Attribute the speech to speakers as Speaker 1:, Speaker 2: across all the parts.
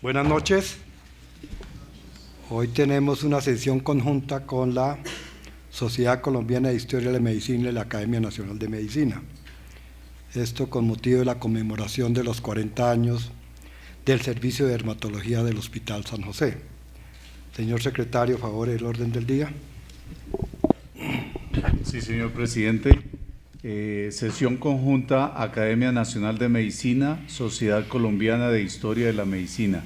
Speaker 1: Buenas noches. Hoy tenemos una sesión conjunta con la Sociedad Colombiana de Historia de la Medicina y la Academia Nacional de Medicina. Esto con motivo de la conmemoración de los 40 años del Servicio de Dermatología del Hospital San José. Señor secretario, favor el orden del día.
Speaker 2: Sí, señor presidente. Sesión conjunta Academia Nacional de Medicina, Sociedad Colombiana de Historia de la Medicina.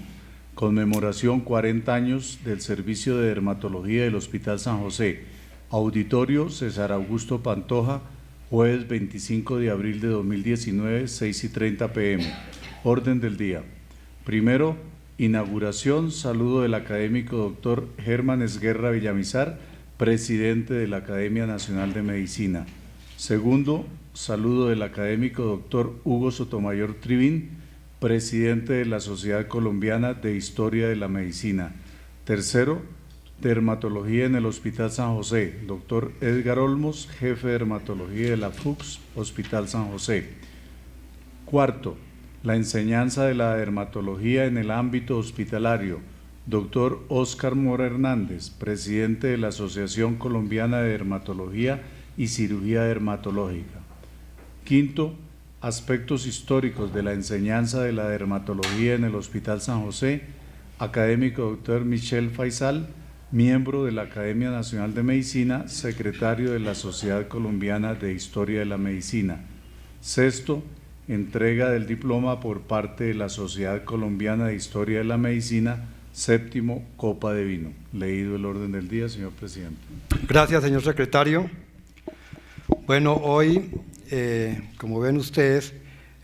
Speaker 2: Conmemoración 40 años del Servicio de Dermatología del Hospital San José. Auditorio César Augusto Pantoja, jueves 25 de abril de 2019, 6:30 p.m. Orden del día. Primero, inauguración, saludo del académico doctor Germán Esguerra Villamizar, presidente de la Academia Nacional de Medicina. Segundo, saludo del académico doctor Hugo Sotomayor Trivín, presidente de la Sociedad Colombiana de Historia de la Medicina. Tercero, dermatología en el Hospital San José, doctor Edgar Olmos, jefe de dermatología de la FUCS, Hospital San José. Cuarto, la enseñanza de la dermatología en el ámbito hospitalario, doctor Óscar Mora Hernández, presidente de la Asociación Colombiana de Dermatología y Cirugía Dermatológica. Quinto, aspectos históricos de la enseñanza de la dermatología en el Hospital San José, académico doctor Michel Faisal, miembro de la Academia Nacional de Medicina, secretario de la Sociedad Colombiana de Historia de la Medicina. Sexto, entrega del diploma por parte de la Sociedad Colombiana de Historia de la Medicina. Séptimo, copa de vino. Leído el orden del día, señor presidente.
Speaker 1: Gracias, señor secretario. Bueno, hoy, como ven ustedes,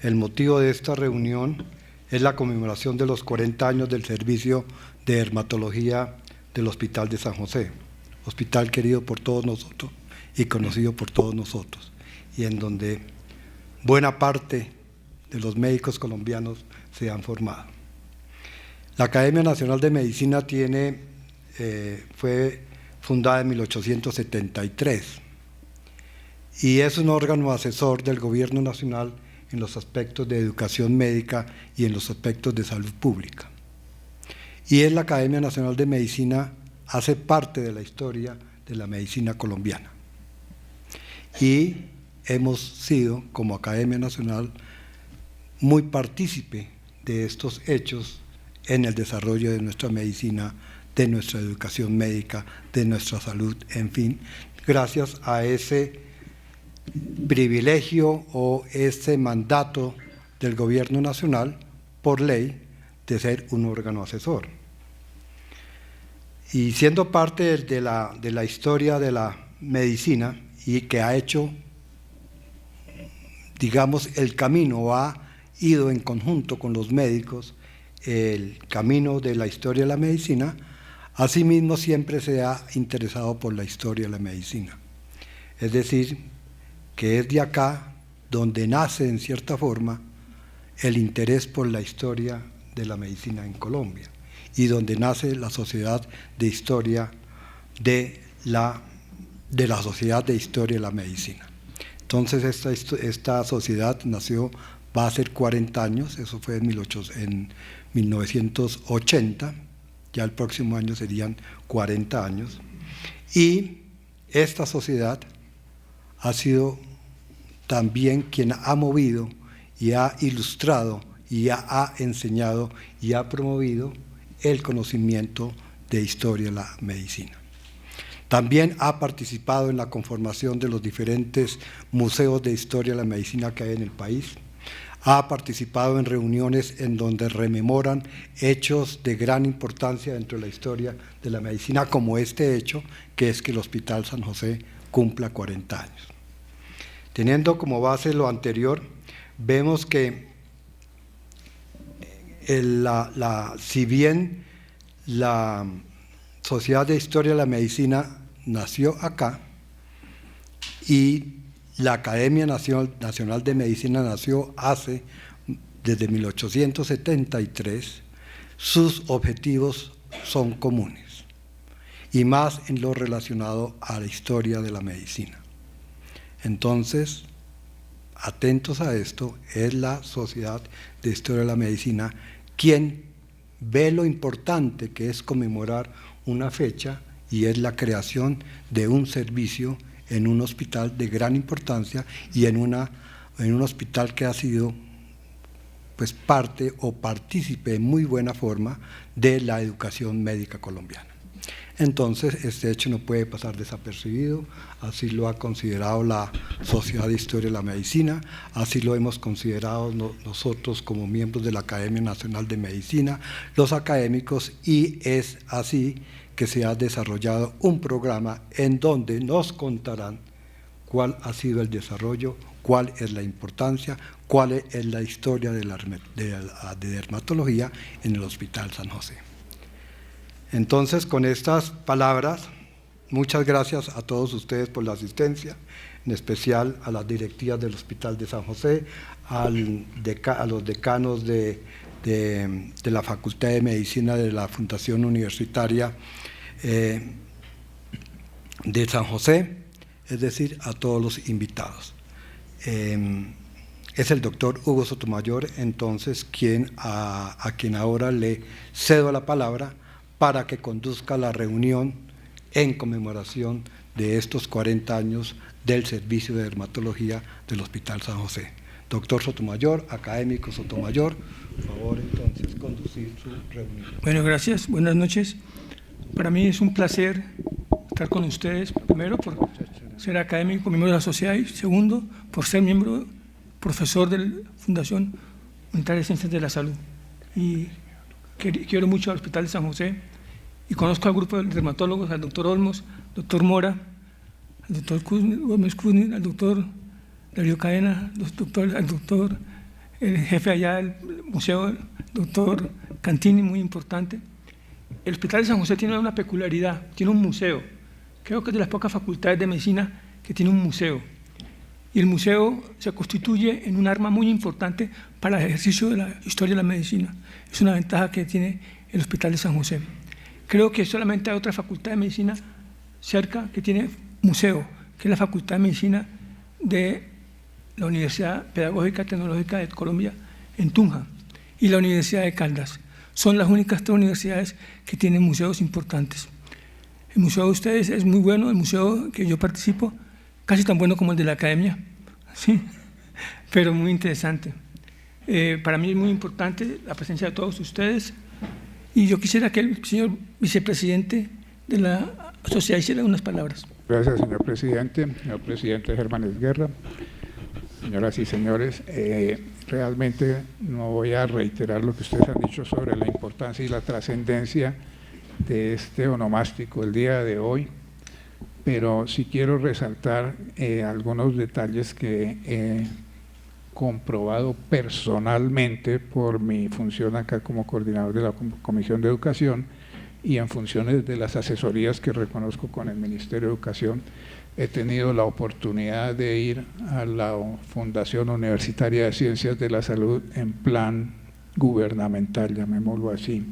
Speaker 1: el motivo de esta reunión es la conmemoración de los 40 años del Servicio de Dermatología del Hospital de San José, hospital querido por todos nosotros y conocido por todos nosotros, y en donde buena parte de los médicos colombianos se han formado. La Academia Nacional de Medicina fue fundada en 1873 y es un órgano asesor del Gobierno Nacional en los aspectos de educación médica y en los aspectos de salud pública. Y la Academia Nacional de Medicina hace parte de la historia de la medicina colombiana. Y hemos sido, como Academia Nacional, muy partícipe de estos hechos en el desarrollo de nuestra medicina, de nuestra educación médica, de nuestra salud, en fin, gracias a ese privilegio o ese mandato del Gobierno Nacional por ley de ser un órgano asesor. Y siendo parte de la historia de la medicina y que ha hecho, digamos, el camino, o ha ido en conjunto con los médicos, el camino de la historia de la medicina, asimismo siempre se ha interesado por la historia de la medicina. Es decir, que es de acá donde nace en cierta forma el interés por la historia de la medicina en Colombia y donde nace la Sociedad de Historia de la Sociedad de Historia de la Medicina. Entonces esta sociedad nació, va a ser 40 años, eso fue en 1980, ya el próximo año serían 40 años, y esta sociedad ha sido también quien ha movido y ha ilustrado y ha enseñado y ha promovido el conocimiento de historia de la medicina. También ha participado en la conformación de los diferentes museos de historia de la medicina que hay en el país, ha participado en reuniones en donde rememoran hechos de gran importancia dentro de la historia de la medicina, como este hecho, que es que el Hospital San José cumpla 40 años. Teniendo como base lo anterior, vemos que si bien la Sociedad de Historia de la Medicina nació acá y la Academia Nacional de Medicina nació desde 1873, sus objetivos son comunes, y más en lo relacionado a la historia de la medicina. Entonces, atentos a esto, es la Sociedad de Historia de la Medicina quien ve lo importante que es conmemorar una fecha, y es la creación de un servicio en un hospital de gran importancia y en un hospital que ha sido pues parte o partícipe en muy buena forma de la educación médica colombiana. Entonces, este hecho no puede pasar desapercibido, así lo ha considerado la Sociedad de Historia de la Medicina, así lo hemos considerado nosotros como miembros de la Academia Nacional de Medicina, los académicos, y es así que se ha desarrollado un programa en donde nos contarán cuál ha sido el desarrollo, cuál es la importancia, cuál es la historia de dermatología en el Hospital San José. Entonces, con estas palabras, muchas gracias a todos ustedes por la asistencia, en especial a las directivas del Hospital de San José, a los decanos de la Facultad de Medicina de la Fundación Universitaria de San José, es decir, a todos los invitados. Es el doctor Hugo Sotomayor, entonces, a quien ahora le cedo la palabra para que conduzca la reunión en conmemoración de estos 40 años del Servicio de Dermatología del Hospital San José. Doctor Sotomayor, académico Sotomayor, por favor, entonces, conducir su reunión.
Speaker 3: Bueno, gracias. Buenas noches. Para mí es un placer estar con ustedes, primero por ser académico, miembro de la sociedad, y segundo, por ser miembro, profesor de la Fundación Unitaria de Ciencias de la Salud. Y quiero mucho al Hospital de San José y conozco al grupo de dermatólogos, al doctor Olmos, doctor Mora, al doctor Gómez Kuznin, al doctor Darío Cadena, al doctor, el jefe allá del museo, el doctor Cantini, muy importante. El Hospital de San José tiene una peculiaridad, tiene un museo. Creo que es de las pocas facultades de medicina que tiene un museo. Y el museo se constituye en un arma muy importante para el ejercicio de la historia de la medicina. Es una ventaja que tiene el Hospital de San José. Creo que solamente hay otra facultad de medicina cerca que tiene museo, que es la Facultad de Medicina de la Universidad Pedagógica y Tecnológica de Colombia en Tunja y la Universidad de Caldas. Son las únicas 3 universidades que tienen museos importantes. El museo de ustedes es muy bueno, el museo que yo participo, casi tan bueno como el de la academia, sí, pero muy interesante. Para mí es muy importante la presencia de todos ustedes, y yo quisiera que el señor vicepresidente de la sociedad hiciera unas palabras.
Speaker 4: Gracias, señor presidente Germán Esguerra, señoras y señores. Realmente no voy a reiterar lo que ustedes han dicho sobre la importancia y la trascendencia de este onomástico el día de hoy, pero sí quiero resaltar algunos detalles que he comprobado personalmente por mi función acá como coordinador de la Comisión de Educación y en funciones de las asesorías que reconozco con el Ministerio de Educación. He tenido la oportunidad de ir a la Fundación Universitaria de Ciencias de la Salud en plan gubernamental, llamémoslo así,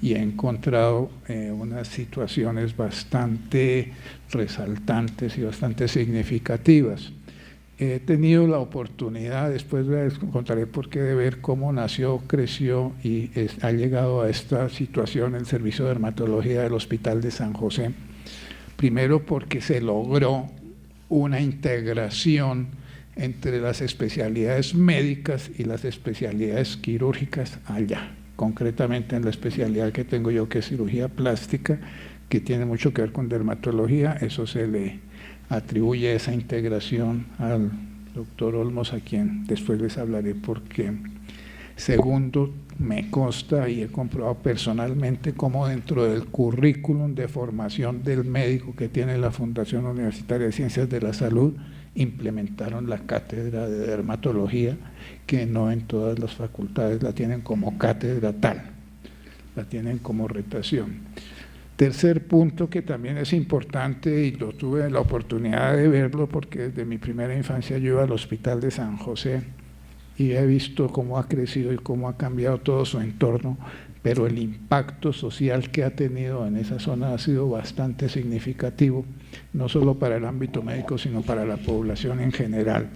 Speaker 4: y he encontrado unas situaciones bastante resaltantes y bastante significativas. He tenido la oportunidad, después les contaré por qué, de ver cómo nació, creció y ha llegado a esta situación el Servicio de Dermatología del Hospital de San José. Primero porque se logró una integración entre las especialidades médicas y las especialidades quirúrgicas allá, concretamente en la especialidad que tengo yo, que es cirugía plástica, que tiene mucho que ver con dermatología. Eso se le atribuye esa integración al doctor Olmos, a quien después les hablaré por qué. Segundo, me consta y he comprobado personalmente cómo dentro del currículum de formación del médico que tiene la Fundación Universitaria de Ciencias de la Salud, implementaron la cátedra de dermatología, que no en todas las facultades la tienen como cátedra tal, la tienen como rotación. Tercer punto que también es importante, y lo tuve la oportunidad de verlo porque desde mi primera infancia yo iba al Hospital de San José y he visto cómo ha crecido y cómo ha cambiado todo su entorno, pero el impacto social que ha tenido en esa zona ha sido bastante significativo, no solo para el ámbito médico, sino para la población en general.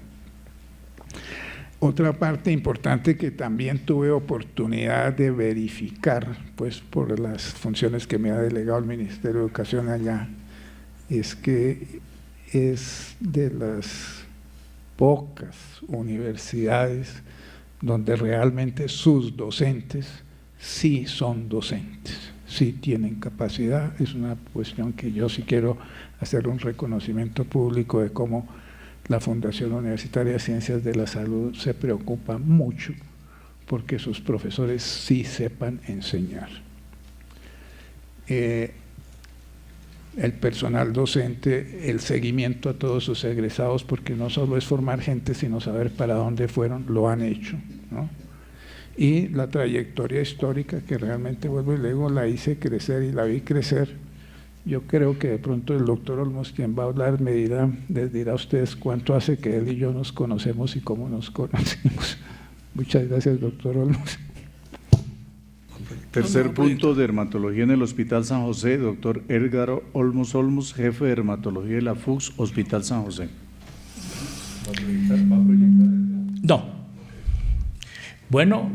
Speaker 4: Otra parte importante que también tuve oportunidad de verificar, pues por las funciones que me ha delegado el Ministerio de Educación allá, es que es de las pocas universidades donde realmente sus docentes sí son docentes, sí tienen capacidad. Es una cuestión que yo sí quiero hacer un reconocimiento público de cómo la Fundación Universitaria de Ciencias de la Salud se preocupa mucho porque sus profesores sí sepan enseñar. El personal docente, el seguimiento a todos sus egresados, porque no solo es formar gente, sino saber para dónde fueron, lo han hecho, ¿no? Y la trayectoria histórica, que realmente, vuelvo y le digo, la hice crecer y la vi crecer. Yo creo que de pronto el doctor Olmos, quien va a hablar, les dirá a ustedes cuánto hace que él y yo nos conocemos y cómo nos conocimos. Muchas gracias, doctor Olmos.
Speaker 2: Tercer punto, dermatología en el Hospital San José, doctor Edgar Olmos, jefe de dermatología de la FUCS, Hospital San José.
Speaker 5: No. Bueno,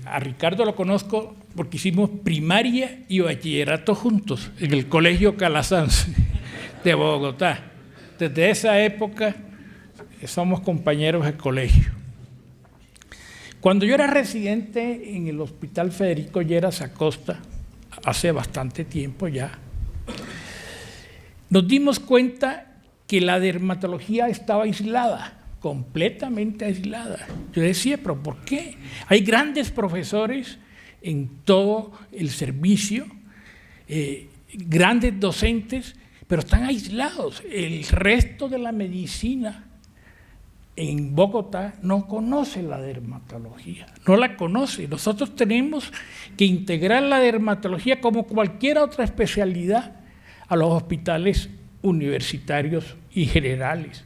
Speaker 5: a Ricardo lo conozco porque hicimos primaria y bachillerato juntos en el Colegio Calasanz de Bogotá. Desde esa época somos compañeros de colegio. Cuando yo era residente en el Hospital Federico Lleras Acosta, hace bastante tiempo ya, nos dimos cuenta que la dermatología estaba aislada, completamente aislada. Yo decía, ¿pero por qué? Hay grandes profesores en todo el servicio, grandes docentes, pero están aislados. El resto de la medicina en Bogotá no conoce la dermatología, no la conoce. Nosotros tenemos que integrar la dermatología como cualquier otra especialidad a los hospitales universitarios y generales,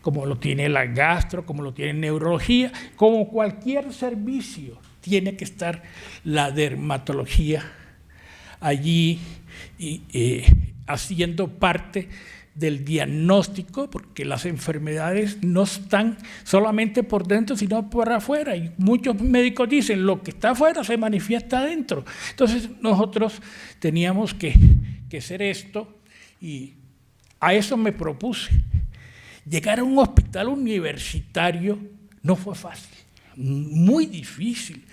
Speaker 5: como lo tiene la gastro, como lo tiene neurología, como cualquier servicio tiene que estar la dermatología allí haciendo parte del diagnóstico, porque las enfermedades no están solamente por dentro, sino por afuera, y muchos médicos dicen, lo que está afuera se manifiesta adentro. Entonces nosotros teníamos que hacer esto, y a eso me propuse. Llegar a un hospital universitario no fue fácil, muy difícil,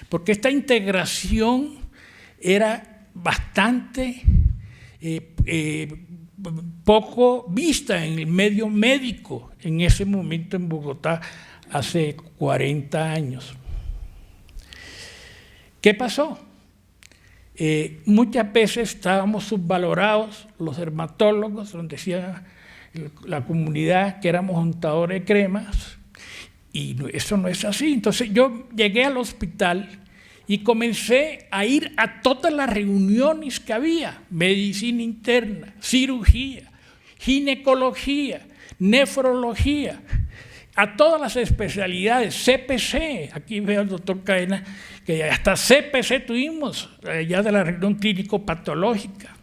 Speaker 5: porque esta integración era bastante poco vista en el medio médico en ese momento en Bogotá, hace 40 años. ¿Qué pasó? Muchas veces estábamos subvalorados, los dermatólogos, donde decía la comunidad que éramos untadores de cremas, y eso no es así. Entonces yo llegué al hospital y comencé a ir a todas las reuniones que había: medicina interna, cirugía, ginecología, nefrología, a todas las especialidades, CPC. Aquí veo al doctor Cadena, que hasta CPC tuvimos, allá de la reunión clínico-patológica.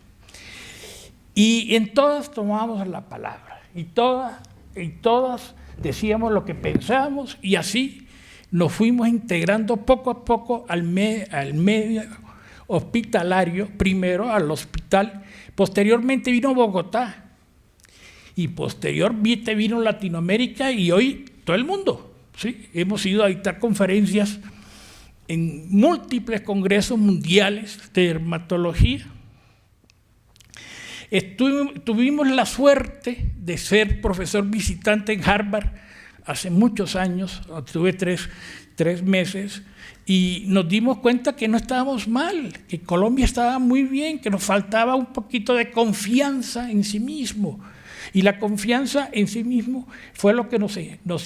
Speaker 5: Y en todas tomábamos la palabra, y todas decíamos lo que pensábamos, y así nos fuimos integrando poco a poco al medio hospitalario, primero al hospital, posteriormente vino Bogotá, y posteriormente vino Latinoamérica, y hoy todo el mundo, ¿sí? Hemos ido a dictar conferencias en múltiples congresos mundiales de dermatología. Tuvimos la suerte de ser profesor visitante en Harvard hace muchos años, estuve tres meses, y nos dimos cuenta que no estábamos mal, que Colombia estaba muy bien, que nos faltaba un poquito de confianza en sí mismo, y la confianza en sí mismo fue lo que nos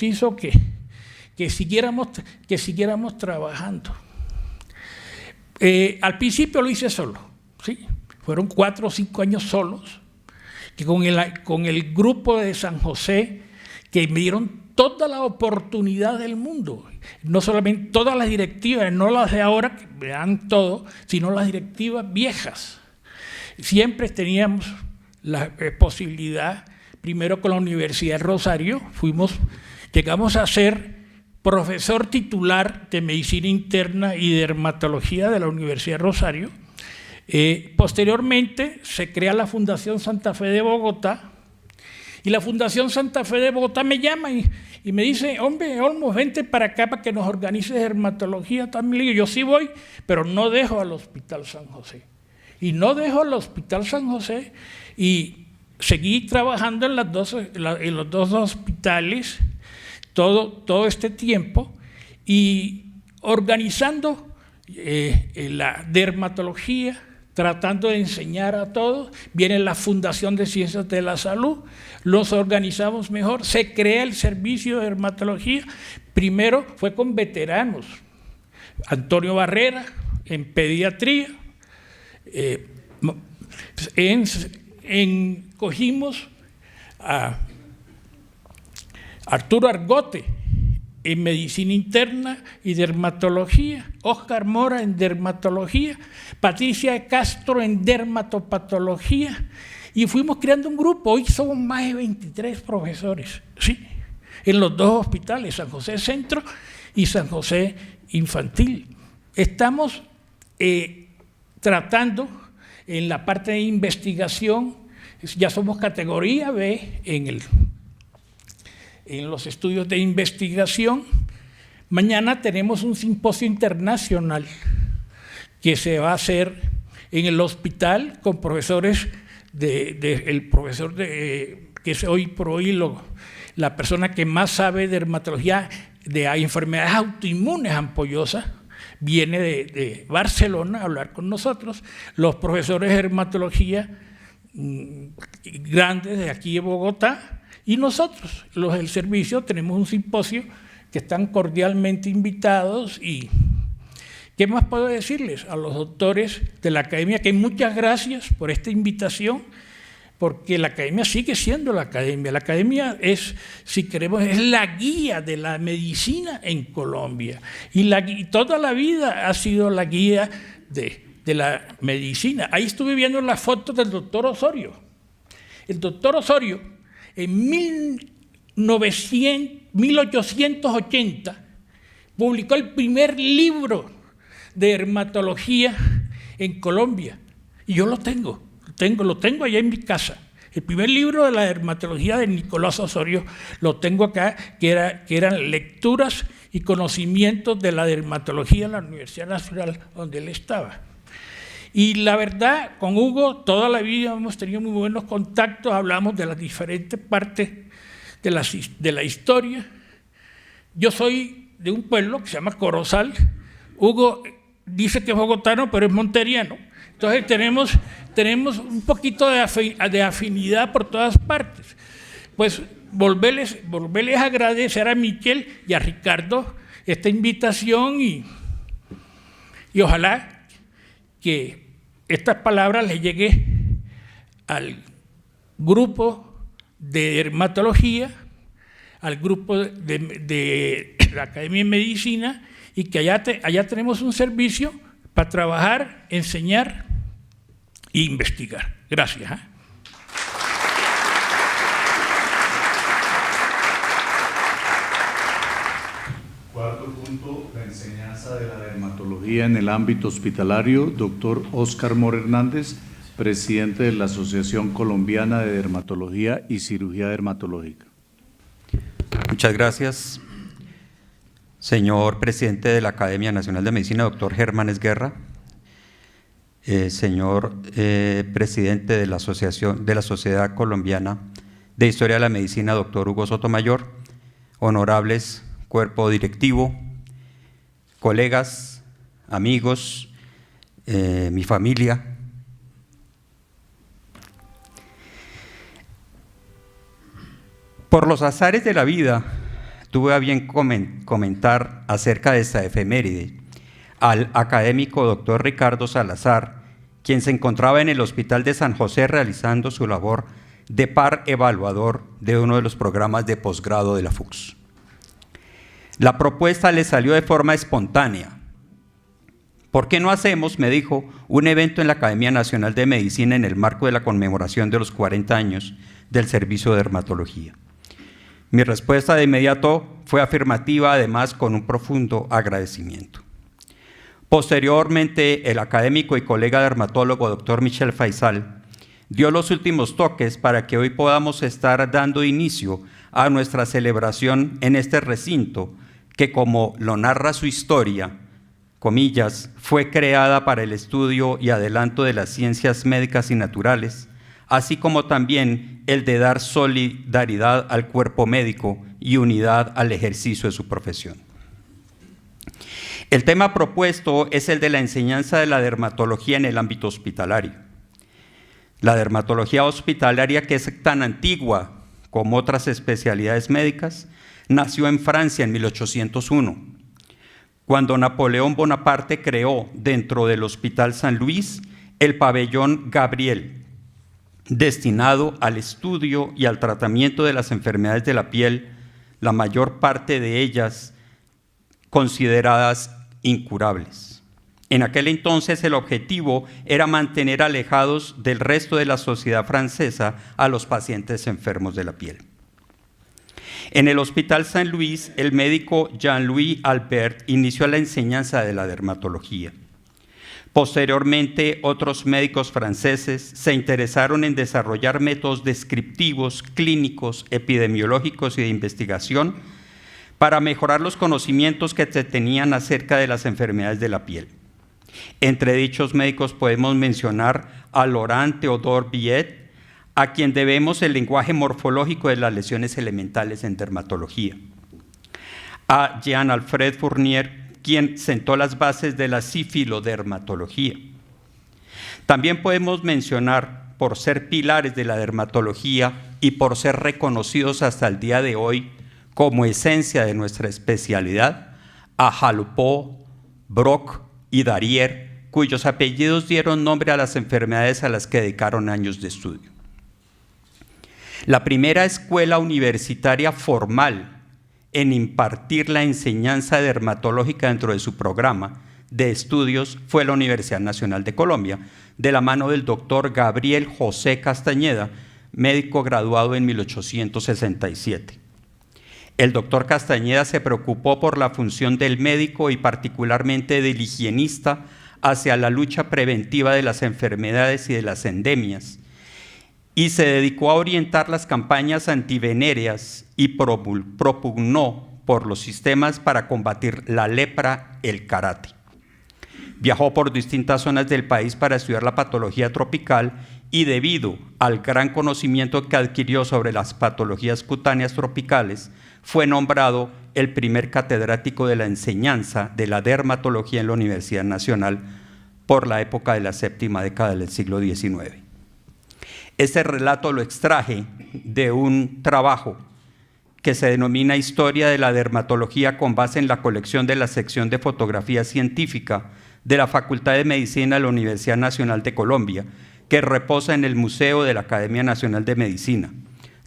Speaker 5: hizo que siguiéramos trabajando. Al principio lo hice solo, ¿sí? Fueron 4 o 5 años solos, que con el grupo de San José, que me dieron toda la oportunidad del mundo, no solamente todas las directivas, no las de ahora que me dan todo, sino las directivas viejas. Siempre teníamos la posibilidad, primero con la Universidad de Rosario, llegamos a ser profesor titular de Medicina Interna y Dermatología de la Universidad de Rosario. Posteriormente se crea la Fundación Santa Fe de Bogotá, y la Fundación Santa Fe de Bogotá me llama y me dice: hombre, Olmos, vente para acá para que nos organices dermatología. También le digo: yo sí voy, pero no dejo al Hospital San José. Y no dejo al Hospital San José, y seguí trabajando en los dos hospitales todo este tiempo, y organizando la dermatología, tratando de enseñar a todos. Viene la Fundación de Ciencias de la Salud, los organizamos mejor, se crea el servicio de dermatología. Primero fue con veteranos, Antonio Barrera en pediatría, cogimos a Arturo Argote en Medicina Interna y Dermatología, Óscar Mora en Dermatología, Patricia Castro en Dermatopatología, y fuimos creando un grupo. Hoy somos más de 23 profesores, ¿sí?, en los dos hospitales, San José Centro y San José Infantil. Estamos tratando en la parte de investigación, ya somos categoría B en los estudios de investigación. Mañana tenemos un simposio internacional que se va a hacer en el hospital con profesores el profesor que es hoy por hoy la persona que más sabe de dermatología de enfermedades autoinmunes ampollosas, viene de Barcelona a hablar con nosotros. Los profesores de dermatología grandes de aquí de Bogotá, y nosotros, los del servicio, tenemos un simposio que están cordialmente invitados. Y ¿qué más puedo decirles? A los doctores de la academia, que muchas gracias por esta invitación, porque la academia sigue siendo la academia. La academia es, si queremos, es la guía de la medicina en Colombia, y toda la vida ha sido la guía de la medicina. Ahí estuve viendo las fotos del doctor Osorio. El doctor Osorio, en 1880, publicó el primer libro de dermatología en Colombia, y yo lo tengo allá en mi casa. El primer libro de la dermatología de Nicolás Osorio lo tengo acá, que eran lecturas y conocimientos de la dermatología en la Universidad Nacional donde él estaba. Y la verdad, con Hugo toda la vida hemos tenido muy buenos contactos, hablamos de las diferentes partes de la historia. Yo soy de un pueblo que se llama Corozal. Hugo dice que es bogotano, pero es monteriano. Entonces tenemos un poquito de afinidad por todas partes. Pues volverles a agradecer a Michel y a Ricardo esta invitación, y ojalá que estas palabras les llegue al grupo de dermatología, al grupo de la Academia de Medicina, y que allá tenemos un servicio para trabajar, enseñar e investigar. Gracias.
Speaker 2: Cuarto punto, la enseñanza de la dermatología en el ámbito hospitalario. Doctor Óscar Mora Hernández, presidente de la Asociación Colombiana de Dermatología y Cirugía Dermatológica.
Speaker 6: Muchas gracias. Señor presidente de la Academia Nacional de Medicina, doctor Germán Esguerra. Señor presidente de la Sociedad Colombiana de Historia de la Medicina, doctor Hugo Sotomayor. Honorables cuerpo directivo, colegas, amigos, mi familia. Por los azares de la vida, tuve a bien comentar acerca de esta efeméride al académico doctor Ricardo Salazar, quien se encontraba en el Hospital de San José realizando su labor de par evaluador de uno de los programas de posgrado de la FUCS. La propuesta le salió de forma espontánea. ¿Por qué no hacemos, me dijo, un evento en la Academia Nacional de Medicina en el marco de la conmemoración de los 40 años del servicio de dermatología? Mi respuesta de inmediato fue afirmativa, además con un profundo agradecimiento. Posteriormente, el académico y colega dermatólogo Dr. Michel Faisal dio los últimos toques para que hoy podamos estar dando inicio a nuestra celebración en este recinto que, como lo narra su historia, comillas, fue creada para el estudio y adelanto de las ciencias médicas y naturales, así como también el de dar solidaridad al cuerpo médico y unidad al ejercicio de su profesión. El tema propuesto es el de la enseñanza de la dermatología en el ámbito hospitalario. La dermatología hospitalaria, que es tan antigua como otras especialidades médicas, nació en Francia en 1801, cuando Napoleón Bonaparte creó dentro del Hospital San Luis el pabellón Gabriel, destinado al estudio y al tratamiento de las enfermedades de la piel, la mayor parte de ellas consideradas incurables. En aquel entonces el objetivo era mantener alejados del resto de la sociedad francesa a los pacientes enfermos de la piel. En el Hospital San Luis, el médico Jean-Louis Albert inició la enseñanza de la dermatología. Posteriormente, otros médicos franceses se interesaron en desarrollar métodos descriptivos, clínicos, epidemiológicos y de investigación para mejorar los conocimientos que se tenían acerca de las enfermedades de la piel. Entre dichos médicos podemos mencionar a Laurent Théodore Billet, a quien debemos el lenguaje morfológico de las lesiones elementales en dermatología, a Jean-Alfred Fournier, quien sentó las bases de la sifilodermatología. También podemos mencionar, por ser pilares de la dermatología y por ser reconocidos hasta el día de hoy como esencia de nuestra especialidad, a Jalupó, Brock y Darier, cuyos apellidos dieron nombre a las enfermedades a las que dedicaron años de estudio. La primera escuela universitaria formal en impartir la enseñanza dermatológica dentro de su programa de estudios fue la Universidad Nacional de Colombia, de la mano del doctor Gabriel José Castañeda, médico graduado en 1867. El doctor Castañeda se preocupó por la función del médico y particularmente del higienista hacia la lucha preventiva de las enfermedades y de las endemias, y se dedicó a orientar las campañas antivenéreas y propugnó por los sistemas para combatir la lepra, el karate. Viajó por distintas zonas del país para estudiar la patología tropical y debido al gran conocimiento que adquirió sobre las patologías cutáneas tropicales, fue nombrado el primer catedrático de la enseñanza de la dermatología en la Universidad Nacional por la época de la séptima década del siglo XIX. Este relato lo extraje de un trabajo que se denomina Historia de la Dermatología con base en la colección de la sección de fotografía científica de la Facultad de Medicina de la Universidad Nacional de Colombia, que reposa en el Museo de la Academia Nacional de Medicina.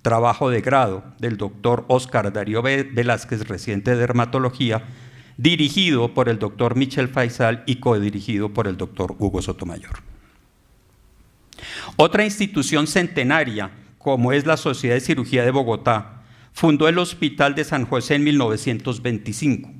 Speaker 6: Trabajo de grado del doctor Óscar Darío Velázquez, residente de dermatología, dirigido por el doctor Michel Faisal y codirigido por el doctor Hugo Sotomayor. Otra institución centenaria, como es la Sociedad de Cirugía de Bogotá, fundó el Hospital de San José en 1925,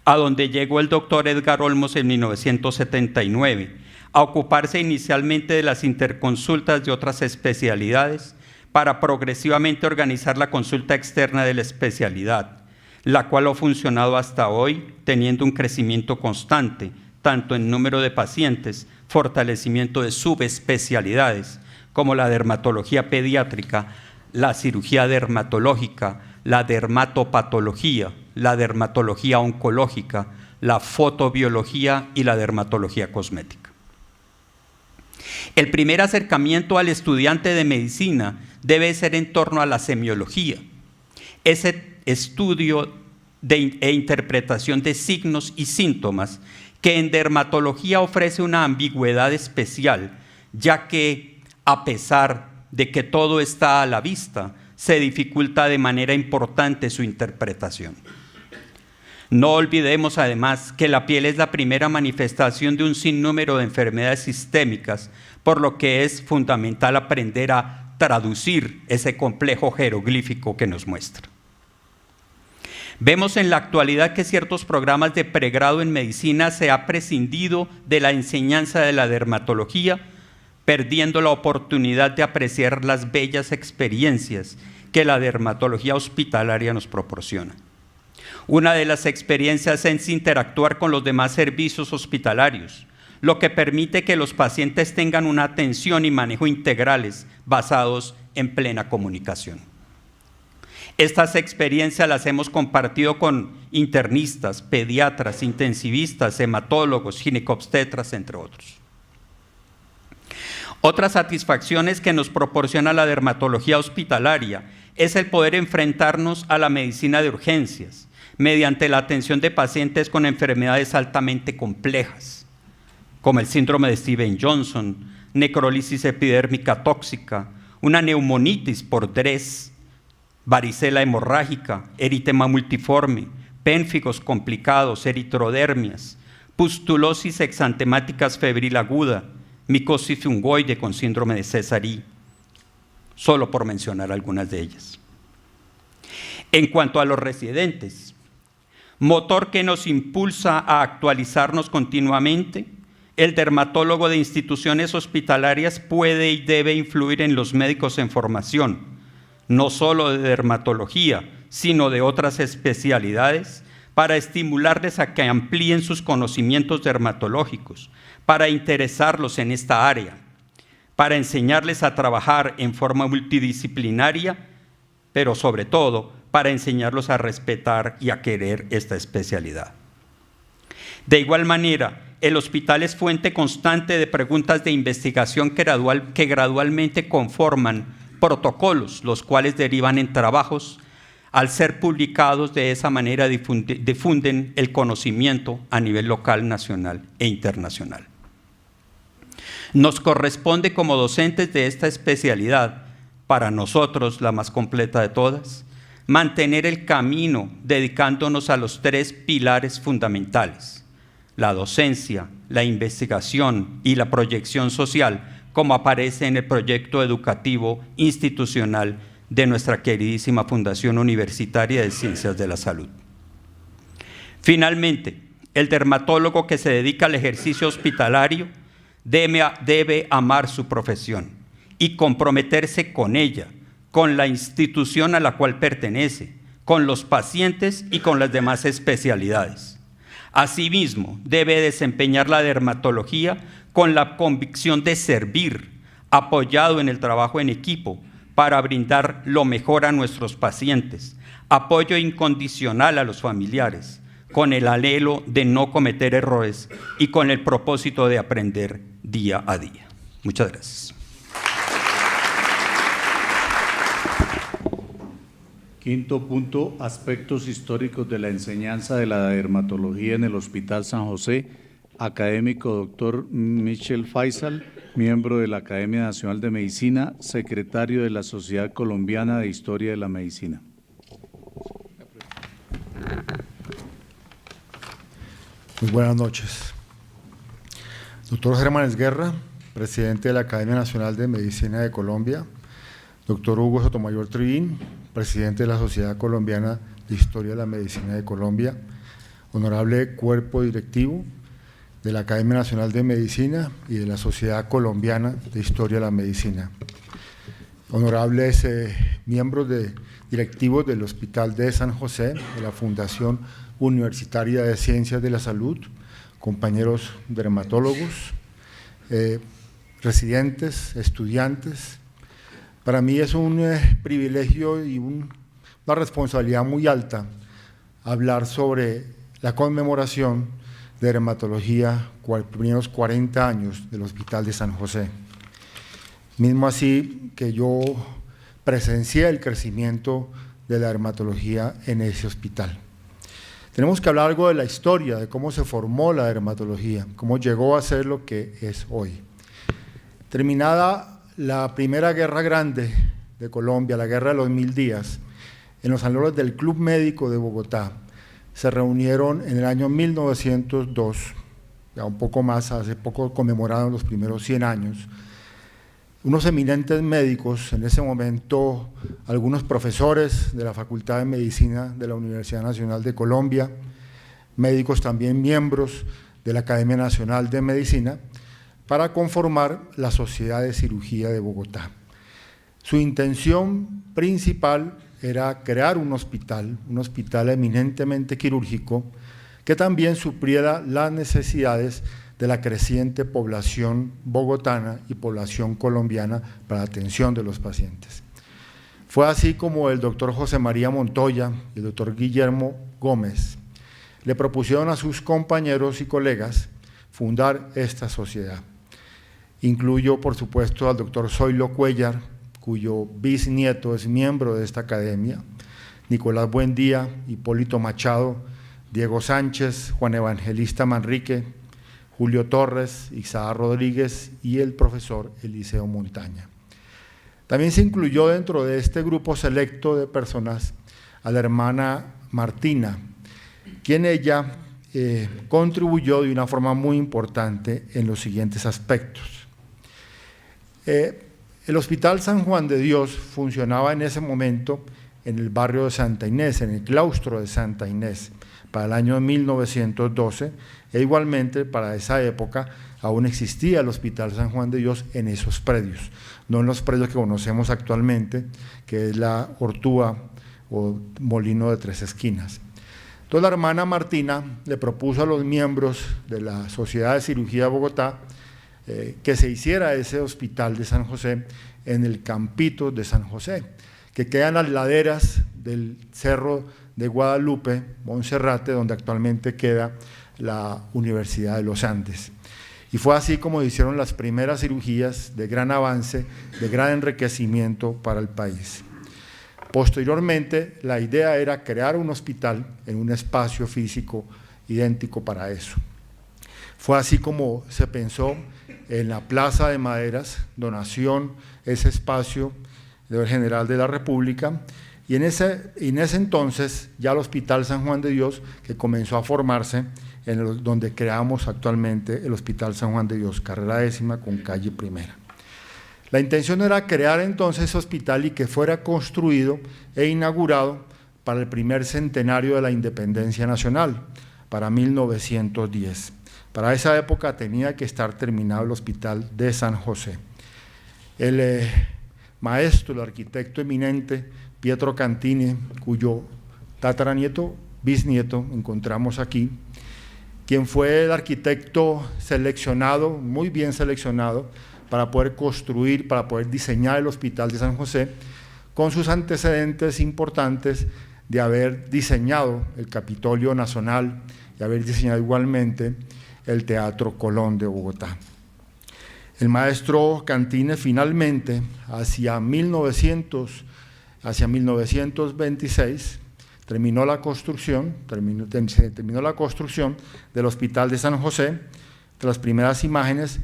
Speaker 6: a donde llegó el doctor Edgar Olmos en 1979, a ocuparse inicialmente de las interconsultas de otras especialidades para progresivamente organizar la consulta externa de la especialidad, la cual ha funcionado hasta hoy, teniendo un crecimiento constante, tanto en número de pacientes, fortalecimiento de subespecialidades, como la dermatología pediátrica, la cirugía dermatológica, la dermatopatología, la dermatología oncológica, la fotobiología y la dermatología cosmética. El primer acercamiento al estudiante de medicina debe ser en torno a la semiología, ese estudio e interpretación de signos y síntomas que en dermatología ofrece una ambigüedad especial, ya que a pesar de que todo está a la vista, se dificulta de manera importante su interpretación. No olvidemos además que la piel es la primera manifestación de un sinnúmero de enfermedades sistémicas, por lo que es fundamental aprender a traducir ese complejo jeroglífico que nos muestra. Vemos en la actualidad que ciertos programas de pregrado en medicina se ha prescindido de la enseñanza de la dermatología, perdiendo la oportunidad de apreciar las bellas experiencias que la dermatología hospitalaria nos proporciona. Una de las experiencias es interactuar con los demás servicios hospitalarios, lo que permite que los pacientes tengan una atención y manejo integrales basados en plena comunicación. Estas experiencias las hemos compartido con internistas, pediatras, intensivistas, hematólogos, ginecobstetras, entre otros. Otras satisfacciones que nos proporciona la dermatología hospitalaria es el poder enfrentarnos a la medicina de urgencias mediante la atención de pacientes con enfermedades altamente complejas, como el síndrome de Stevens-Johnson, necrólisis epidérmica tóxica, una neumonitis por DRES, varicela hemorrágica, eritema multiforme, pénfigos complicados, eritrodermias, pustulosis exantemáticas febril aguda, micosis fungoide con síndrome de Sézary, solo por mencionar algunas de ellas. En cuanto a los residentes, motor que nos impulsa a actualizarnos continuamente, el dermatólogo de instituciones hospitalarias puede y debe influir en los médicos en formación, no solo de dermatología, sino de otras especialidades, para estimularles a que amplíen sus conocimientos dermatológicos, para interesarlos en esta área, para enseñarles a trabajar en forma multidisciplinaria, pero sobre todo para enseñarlos a respetar y a querer esta especialidad. De igual manera, el hospital es fuente constante de preguntas de investigación que gradualmente conforman protocolos, los cuales derivan en trabajos. Al ser publicados de esa manera difunden el conocimiento a nivel local, nacional e internacional. Nos corresponde como docentes de esta especialidad, para nosotros la más completa de todas, mantener el camino dedicándonos a los 3 pilares fundamentales: la docencia, la investigación y la proyección social, como aparece en el proyecto educativo institucional de nuestra queridísima Fundación Universitaria de Ciencias de la Salud. Finalmente, el dermatólogo que se dedica al ejercicio hospitalario debe amar su profesión y comprometerse con ella, con la institución a la cual pertenece, con los pacientes y con las demás especialidades. Asimismo, debe desempeñar la dermatología con la convicción de servir, apoyado en el trabajo en equipo, para brindar lo mejor a nuestros pacientes, apoyo incondicional a los familiares, con el anhelo de no cometer errores y con el propósito de aprender día a día. Muchas gracias.
Speaker 2: Quinto punto, aspectos históricos de la enseñanza de la dermatología en el Hospital San José. Académico doctor Michel Faisal, miembro de la Academia Nacional de Medicina, secretario de la Sociedad Colombiana de Historia de la Medicina.
Speaker 7: Muy buenas noches. Doctor Germán Esguerra, presidente de la Academia Nacional de Medicina de Colombia. Doctor Hugo Sotomayor Trivín, presidente de la Sociedad Colombiana de Historia de la Medicina de Colombia. Honorable cuerpo directivo de la Academia Nacional de Medicina y de la Sociedad Colombiana de Historia de la Medicina. Honorables miembros directivos del Hospital de San José, de la Fundación Universitaria de Ciencias de la Salud, compañeros dermatólogos, residentes, estudiantes. Para mí es un privilegio y una responsabilidad muy alta hablar sobre la conmemoración de dermatología, primeros 40 años del Hospital de San José. Mismo así que yo presencié el crecimiento de la dermatología en ese hospital. Tenemos que hablar algo de la historia, de cómo se formó la dermatología, cómo llegó a ser lo que es hoy. Terminada la primera guerra grande de Colombia, la guerra de los 1000 días, en los salones del Club Médico de Bogotá, se reunieron en el año 1902, ya un poco más, hace poco conmemoraron los primeros 100 años, unos eminentes médicos, en ese momento algunos profesores de la Facultad de Medicina de la Universidad Nacional de Colombia, médicos también miembros de la Academia Nacional de Medicina, para conformar la Sociedad de Cirugía de Bogotá. Su intención principal era crear un hospital eminentemente quirúrgico que también supliera las necesidades de la creciente población bogotana y población colombiana para la atención de los pacientes. Fue así como el doctor José María Montoya y el doctor Guillermo Gómez le propusieron a sus compañeros y colegas fundar esta sociedad. Incluyo, por supuesto, al doctor Zoilo Cuéllar, cuyo bisnieto es miembro de esta academia, Nicolás Buendía, Hipólito Machado, Diego Sánchez, Juan Evangelista Manrique, Julio Torres, Isaac Rodríguez y el profesor Eliseo Montaña. También se incluyó dentro de este grupo selecto de personas a la hermana Martina, quien ella contribuyó de una forma muy importante en los siguientes aspectos. El Hospital San Juan de Dios funcionaba en ese momento en el barrio de Santa Inés, en el claustro de Santa Inés, para el año 1912, e igualmente para esa época aún existía el Hospital San Juan de Dios en esos predios, no en los predios que conocemos actualmente, que es la Ortúa o Molino de Tres Esquinas. Entonces la hermana Martina le propuso a los miembros de la Sociedad de Cirugía de Bogotá que se hiciera ese hospital de San José en el Campito de San José, que queda en las laderas del Cerro de Guadalupe, Monserrate, donde actualmente queda la Universidad de los Andes. Y fue así como hicieron las primeras cirugías de gran avance, de gran enriquecimiento para el país. Posteriormente, la idea era crear un hospital en un espacio físico idéntico para eso. Fue así como se pensó en la Plaza de Maderas, donación, ese espacio del General de la República, y en ese entonces ya el Hospital San Juan de Dios, que comenzó a formarse donde creamos actualmente el Hospital San Juan de Dios, carrera 10ª con calle Primera. La intención era crear entonces ese hospital y que fuera construido e inaugurado para el primer centenario de la Independencia Nacional, para 1910. Para esa época tenía que estar terminado el Hospital de San José. El maestro, el arquitecto eminente, Pietro Cantini, cuyo tataranieto, bisnieto, encontramos aquí, quien fue el arquitecto seleccionado, muy bien seleccionado, para poder construir, para poder diseñar el Hospital de San José, con sus antecedentes importantes de haber diseñado el Capitolio Nacional y haber diseñado igualmente el Teatro Colón de Bogotá. El maestro Cantini finalmente, hacia 1926, terminó la construcción del Hospital de San José, de las primeras imágenes,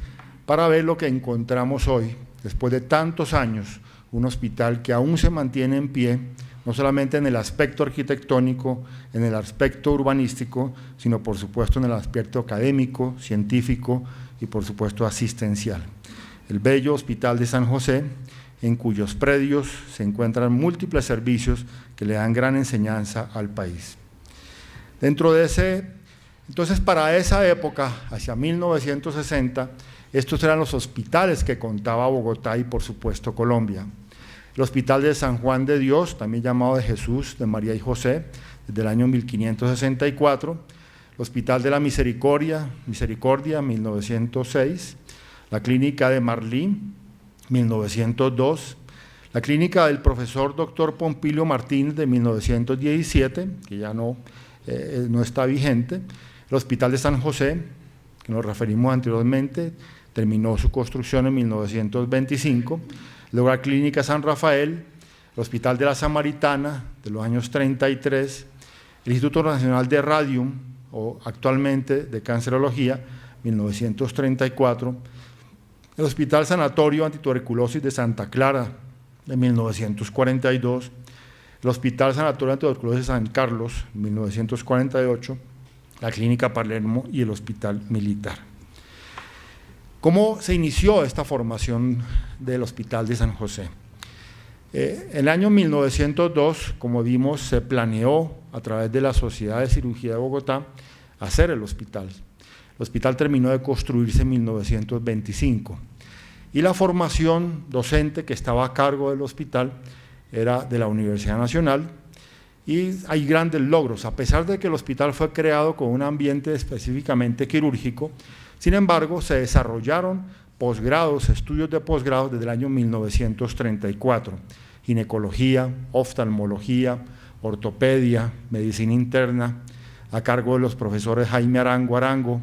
Speaker 7: para ver lo que encontramos hoy, después de tantos años, un hospital que aún se mantiene en pie, no solamente en el aspecto arquitectónico, en el aspecto urbanístico, sino por supuesto en el aspecto académico, científico y por supuesto asistencial. El bello Hospital de San José, en cuyos predios se encuentran múltiples servicios que le dan gran enseñanza al país. Dentro de entonces para esa época, hacia 1960, estos eran los hospitales que contaba Bogotá y por supuesto Colombia. El Hospital de San Juan de Dios, también llamado de Jesús, de María y José, desde el año 1564, el Hospital de la Misericordia, 1906, la Clínica de Marlí, 1902, la Clínica del profesor Dr. Pompilio Martínez de 1917, que ya no está vigente, el Hospital de San José, que nos referimos anteriormente, terminó su construcción en 1925, luego la Clínica San Rafael, el Hospital de la Samaritana de los años 33, el Instituto Nacional de Radium, o actualmente de Cancerología, 1934, el Hospital Sanatorio Antituberculosis de Santa Clara, de 1942, el Hospital Sanatorio Antituberculosis de San Carlos, 1948, la Clínica Palermo y el Hospital Militar. ¿Cómo se inició esta formación del Hospital de San José? En el año 1902, como vimos, se planeó a través de la Sociedad de Cirugía de Bogotá hacer el hospital. El hospital terminó de construirse en 1925 y la formación docente que estaba a cargo del hospital era de la Universidad Nacional, y hay grandes logros, a pesar de que el hospital fue creado con un ambiente específicamente quirúrgico. Sin embargo, se desarrollaron posgrados, estudios de posgrado desde el año 1934, ginecología, oftalmología, ortopedia, medicina interna, a cargo de los profesores Jaime Arango,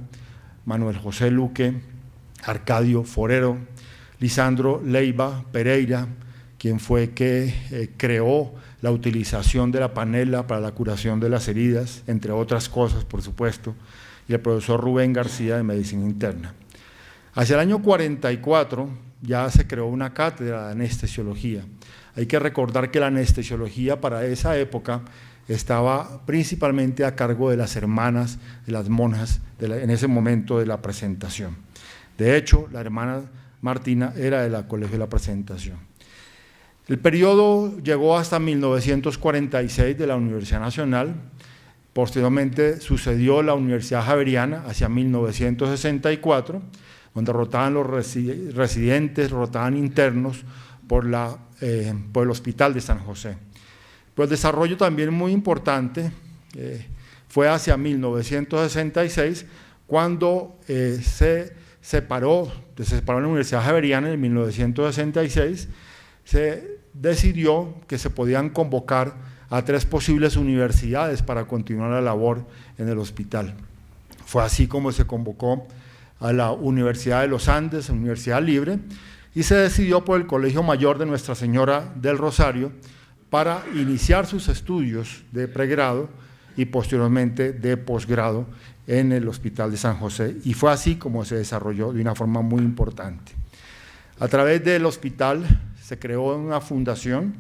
Speaker 7: Manuel José Luque, Arcadio Forero, Lisandro Leiva Pereira, quien fue que creó la utilización de la panela para la curación de las heridas, entre otras cosas, por supuesto, y el profesor Rubén García de Medicina Interna. Hacia el año 44 ya se creó una cátedra de anestesiología. Hay que recordar que la anestesiología para esa época estaba principalmente a cargo de las hermanas, de las monjas, en ese momento de la presentación. De hecho, la hermana Martina era de la Colegio de la Presentación. El periodo llegó hasta 1946 de la Universidad Nacional. Posteriormente sucedió la Universidad Javeriana hacia 1964, donde rotaban los residentes, rotaban internos por el Hospital de San José. Pero el desarrollo también muy importante fue hacia 1966, cuando se separó la Universidad Javeriana en 1966, se decidió que se podían convocar a 3 posibles universidades para continuar la labor en el hospital. Fue así como se convocó a la Universidad de los Andes, Universidad Libre, y se decidió por el Colegio Mayor de Nuestra Señora del Rosario para iniciar sus estudios de pregrado y posteriormente de posgrado en el Hospital de San José, y fue así como se desarrolló de una forma muy importante. A través del hospital se creó una fundación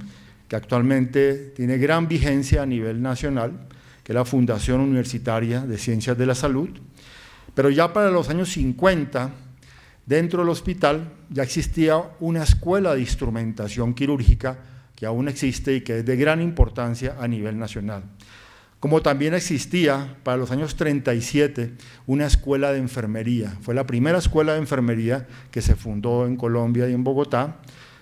Speaker 7: que actualmente tiene gran vigencia a nivel nacional, que es la Fundación Universitaria de Ciencias de la Salud, pero ya para los años 50, dentro del hospital ya existía una escuela de instrumentación quirúrgica que aún existe y que es de gran importancia a nivel nacional. Como también existía para los años 37 una escuela de enfermería. Fue la primera escuela de enfermería que se fundó en Colombia y en Bogotá.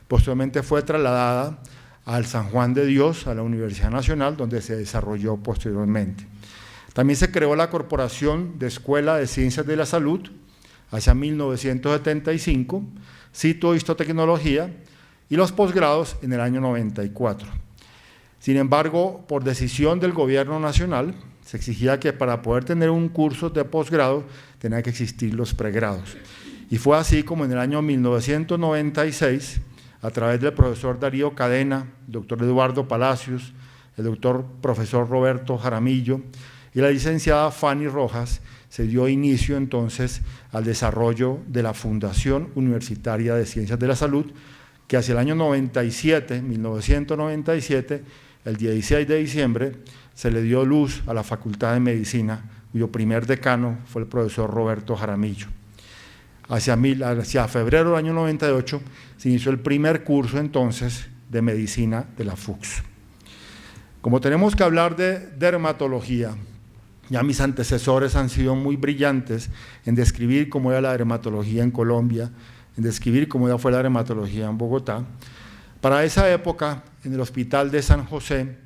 Speaker 7: Posteriormente fue trasladada al San Juan de Dios, a la Universidad Nacional, donde se desarrolló posteriormente. También se creó la Corporación de Escuela de Ciencias de la Salud hacia 1975, Cito Histotecnología, y los posgrados en el año 94. Sin embargo, por decisión del gobierno nacional, se exigía que para poder tener un curso de posgrado tenía que existir los pregrados. Y fue así como en el año 1996, a través del profesor Darío Cadena, el doctor Eduardo Palacios, el doctor profesor Roberto Jaramillo y la licenciada Fanny Rojas, se dio inicio entonces al desarrollo de la Fundación Universitaria de Ciencias de la Salud, que hacia el año 1997, el 16 de diciembre, se le dio luz a la Facultad de Medicina, cuyo primer decano fue el profesor Roberto Jaramillo. Hacia febrero del año 98 se inició el primer curso entonces de medicina de la FUCS. Como tenemos que hablar de dermatología, ya mis antecesores han sido muy brillantes en describir cómo era la dermatología en Colombia, en describir cómo ya fue la dermatología en Bogotá. Para esa época, en el Hospital de San José,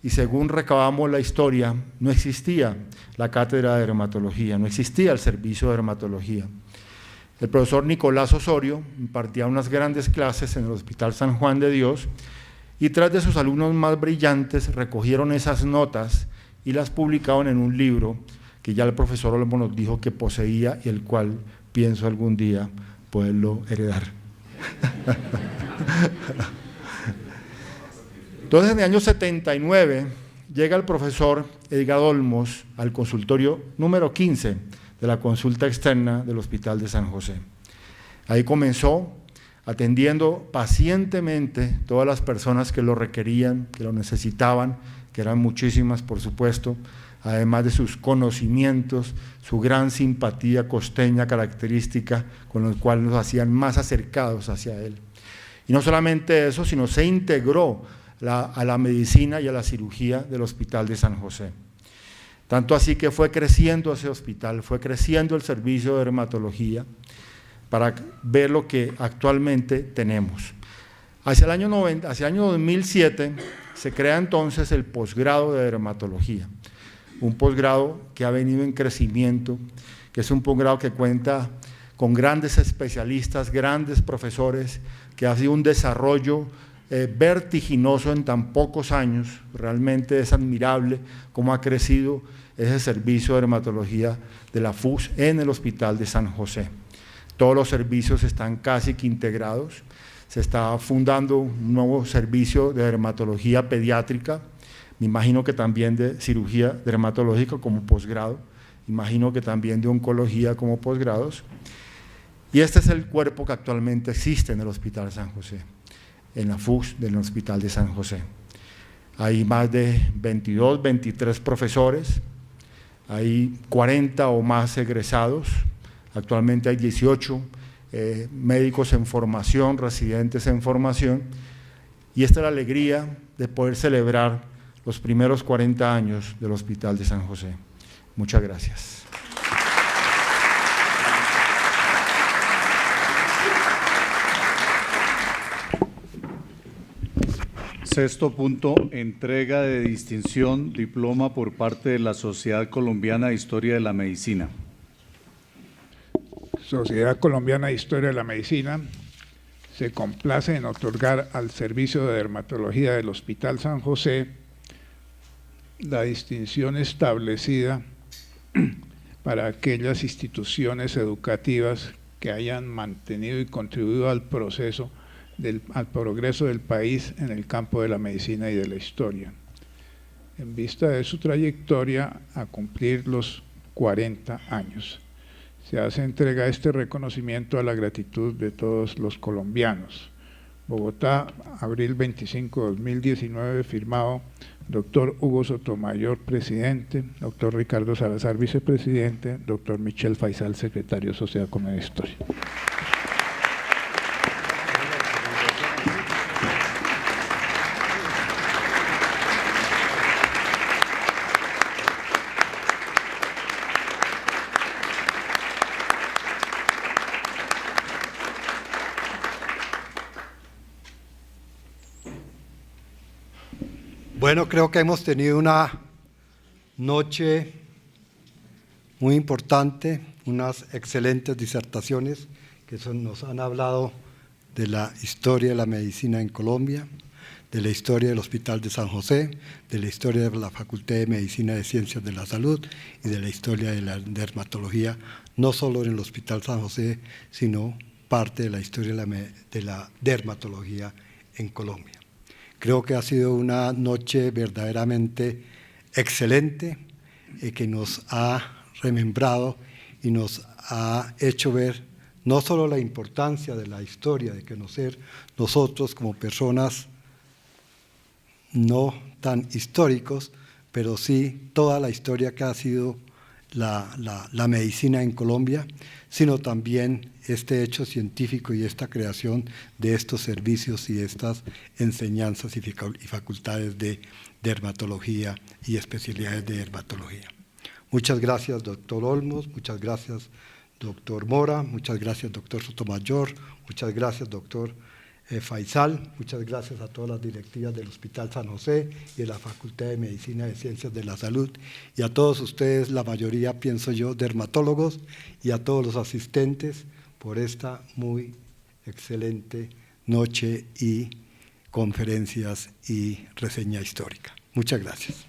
Speaker 7: y según recabamos la historia, no existía la cátedra de dermatología, no existía el servicio de dermatología. El profesor Nicolás Osorio impartía unas grandes clases en el Hospital San Juan de Dios, y 3 de sus alumnos más brillantes recogieron esas notas y las publicaron en un libro que ya el profesor Olmo nos dijo que poseía y el cual pienso algún día poderlo heredar. Entonces, en el año 79 llega el profesor Edgar Olmos al consultorio número 15 de la consulta externa del Hospital de San José. Ahí comenzó atendiendo pacientemente todas las personas que lo requerían, que lo necesitaban, que eran muchísimas, por supuesto, además de sus conocimientos, su gran simpatía costeña característica, con lo cual nos hacían más acercados hacia él. Y no solamente eso, sino se integró a la medicina y a la cirugía del Hospital de San José. Tanto así que fue creciendo ese hospital, fue creciendo el servicio de dermatología para ver lo que actualmente tenemos. Hacia el año 2007 se crea entonces el posgrado de dermatología, un posgrado que ha venido en crecimiento, que es un posgrado que cuenta con grandes especialistas, grandes profesores, que ha sido un desarrollo vertiginoso en tan pocos años. Realmente es admirable cómo ha crecido ese servicio de dermatología de la FUS en el Hospital de San José. Todos los servicios están casi que integrados. Se está fundando un nuevo servicio de dermatología pediátrica, me imagino que también de cirugía dermatológica como posgrado, imagino que también de oncología como posgrados. Y este es el cuerpo que actualmente existe en el Hospital de San José, en la FUS del Hospital de San José. Hay más de 22, 23 profesores, hay 40 o más egresados, actualmente hay 18 médicos en formación, residentes en formación, y esta es la alegría de poder celebrar los primeros 40 años del Hospital de San José. Muchas gracias.
Speaker 2: Sexto punto, entrega de distinción, diploma por parte de la Sociedad Colombiana de Historia de la Medicina.
Speaker 4: Sociedad Colombiana de Historia de la Medicina se complace en otorgar al Servicio de Dermatología del Hospital San José la distinción establecida para aquellas instituciones educativas que hayan mantenido y contribuido al progreso del país en el campo de la medicina y de la historia. En vista de su trayectoria a cumplir los 40 años. Se hace entrega este reconocimiento a la gratitud de todos los colombianos. Bogotá, abril 25 de 2019, firmado doctor Hugo Sotomayor, presidente, doctor Ricardo Salazar, vicepresidente, doctor Michel Faisal, secretario de Sociedad Colombiana de Historia.
Speaker 1: Bueno, creo que hemos tenido una noche muy importante, unas excelentes disertaciones que nos han hablado de la historia de la medicina en Colombia, de la historia del Hospital de San José, de la historia de la Facultad de Medicina de Ciencias de la Salud y de la historia de la dermatología, no solo en el Hospital San José, sino parte de la historia de la dermatología en Colombia. Creo que ha sido una noche verdaderamente excelente que nos ha remembrado y nos ha hecho ver no solo la importancia de la historia, de conocer nosotros como personas no tan históricos, pero sí toda la historia que ha sido la medicina en Colombia, sino también este hecho científico y esta creación de estos servicios y estas enseñanzas y facultades de dermatología y especialidades de dermatología. Muchas gracias, doctor Olmos, muchas gracias, doctor Mora, muchas gracias, doctor Sotomayor, muchas gracias, doctor Faisal, muchas gracias a todas las directivas del Hospital San José y de la Facultad de Medicina de Ciencias de la Salud y a todos ustedes, la mayoría, pienso yo, dermatólogos, y a todos los asistentes por esta muy excelente noche y conferencias y reseña histórica. Muchas gracias.